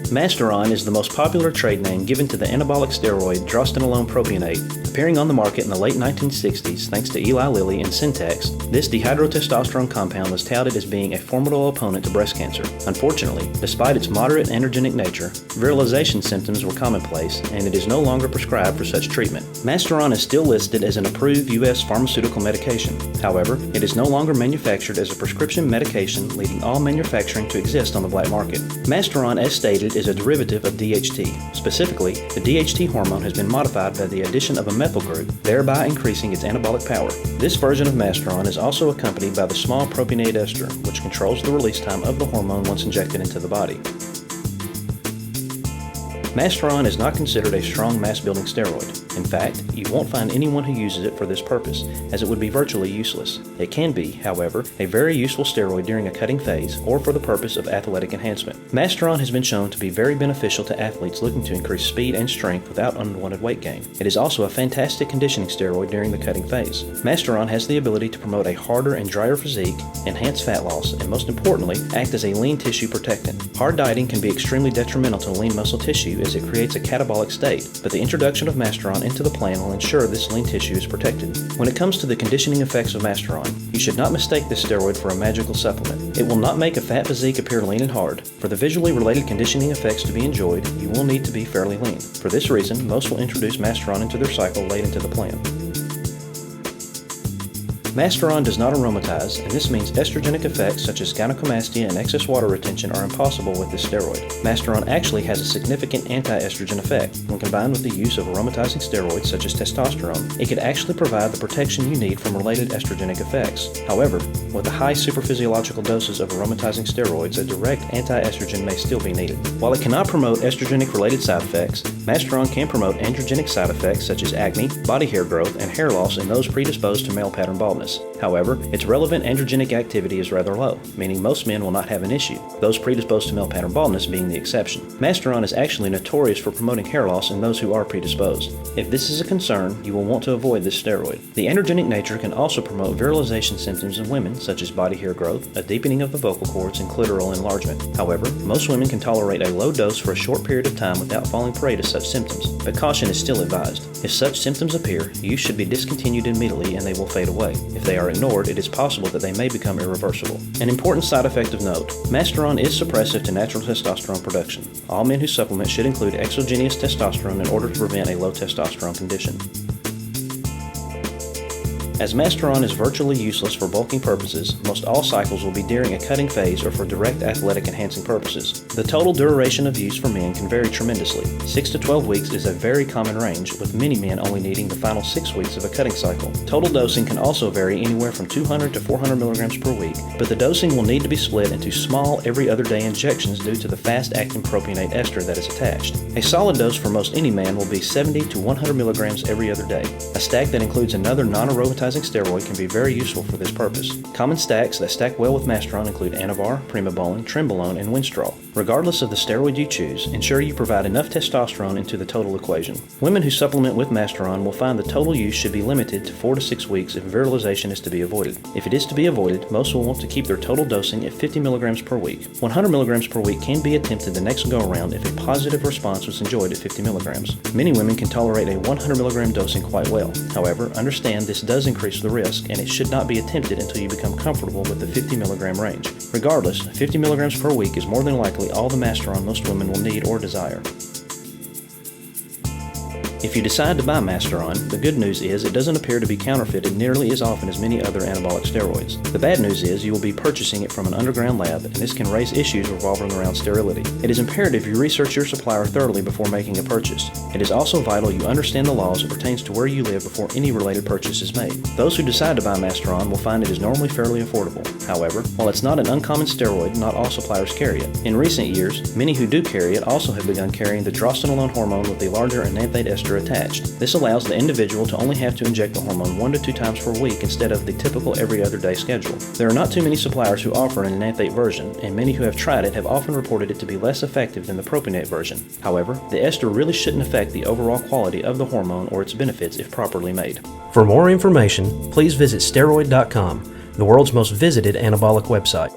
Masteron is the most popular trade name given to the anabolic steroid drostanolone propionate. Appearing on the market in the late 1960s thanks to Eli Lilly and Syntax, this dihydrotestosterone compound was touted as being a formidable opponent to breast cancer. Unfortunately, despite its moderate androgenic nature, virilization symptoms were commonplace, and it is no longer prescribed for such treatment. Masteron is still listed as an approved U.S. pharmaceutical medication. However, it is no longer manufactured as a prescription medication, leading all manufacturing to exist on the black market. Masteron, as stated, is a derivative of DHT. Specifically, the DHT hormone has been modified by the addition of a methyl group, thereby increasing its anabolic power. This version of Masteron is also accompanied by the small propionate ester, which controls the release time of the hormone once injected into the body. Masteron is not considered a strong mass-building steroid. In fact, you won't find anyone who uses it for this purpose, as it would be virtually useless. It can be, however, a very useful steroid during a cutting phase or for the purpose of athletic enhancement. Masteron has been shown to be very beneficial to athletes looking to increase speed and strength without unwanted weight gain. It is also a fantastic conditioning steroid during the cutting phase. Masteron has the ability to promote a harder and drier physique, enhance fat loss, and most importantly, act as a lean tissue protectant. Hard dieting can be extremely detrimental to lean muscle tissue as it creates a catabolic state, but the introduction of Masteron into the plan will ensure this lean tissue is protected. When it comes to the conditioning effects of Masteron, you should not mistake this steroid for a magical supplement. It will not make a fat physique appear lean and hard. For the visually related conditioning effects to be enjoyed, you will need to be fairly lean. For this reason, most will introduce Masteron into their cycle late into the plan. Masteron does not aromatize, and this means estrogenic effects such as gynecomastia and excess water retention are impossible with this steroid. Masteron actually has a significant anti-estrogen effect. When combined with the use of aromatizing steroids such as testosterone, it could actually provide the protection you need from related estrogenic effects. However, with the high superphysiological doses of aromatizing steroids, a direct anti-estrogen may still be needed. While it cannot promote estrogenic-related side effects, Masteron can promote androgenic side effects such as acne, body hair growth, and hair loss in those predisposed to male pattern baldness. However, its relevant androgenic activity is rather low, meaning most men will not have an issue, those predisposed to male pattern baldness being the exception. Masteron is actually notorious for promoting hair loss in those who are predisposed. If this is a concern, you will want to avoid this steroid. The androgenic nature can also promote virilization symptoms in women, such as body hair growth, a deepening of the vocal cords, and clitoral enlargement. However, most women can tolerate a low dose for a short period of time without falling prey to such symptoms, but caution is still advised. If such symptoms appear, use should be discontinued immediately and they will fade away. If they are ignored, it is possible that they may become irreversible. An important side effect of note: Masteron is suppressive to natural testosterone production. All men who supplement should include exogenous testosterone in order to prevent a low testosterone condition. As Masteron is virtually useless for bulking purposes, most all cycles will be during a cutting phase or for direct athletic enhancing purposes. The total duration of use for men can vary tremendously. 6 to 12 weeks is a very common range, with many men only needing the final 6 weeks of a cutting cycle. Total dosing can also vary anywhere from 200 to 400 milligrams per week, but the dosing will need to be split into small every other day injections due to the fast-acting propionate ester that is attached. A solid dose for most any man will be 70 to 100 milligrams every other day. A stack that includes another non-aromatizing steroid can be very useful for this purpose. Common stacks that stack well with Masteron include Anavar, Primobolan, Trenbolone, and Winstrol. Regardless of the steroid you choose, ensure you provide enough testosterone into the total equation. Women who supplement with Masteron will find the total use should be limited to 4 to 6 weeks if virilization is to be avoided. If it is to be avoided, most will want to keep their total dosing at 50 milligrams per week. 100 milligrams per week can be attempted the next go-around if a positive response was enjoyed at 50 milligrams. Many women can tolerate a 100 milligram dosing quite well. However, understand this does increase the risk, and it should not be attempted until you become comfortable with the 50 milligram range. Regardless, 50 milligrams per week is more than likely all the Masteron most women will need or desire. If you decide to buy Masteron, the good news is it doesn't appear to be counterfeited nearly as often as many other anabolic steroids. The bad news is you will be purchasing it from an underground lab, and this can raise issues revolving around sterility. It is imperative you research your supplier thoroughly before making a purchase. It is also vital you understand the laws that pertains to where you live before any related purchase is made. Those who decide to buy Masteron will find it is normally fairly affordable. However, while it's not an uncommon steroid, not all suppliers carry it. In recent years, many who do carry it also have begun carrying the drostanolone hormone with the larger enanthate ester attached. This allows the individual to only have to inject the hormone 1 to 2 times per week instead of the typical every other day schedule. There are not too many suppliers who offer an enanthate version, and many who have tried it have often reported it to be less effective than the propionate version. However, the ester really shouldn't affect the overall quality of the hormone or its benefits if properly made. For more information, please visit steroid.com, the world's most visited anabolic website.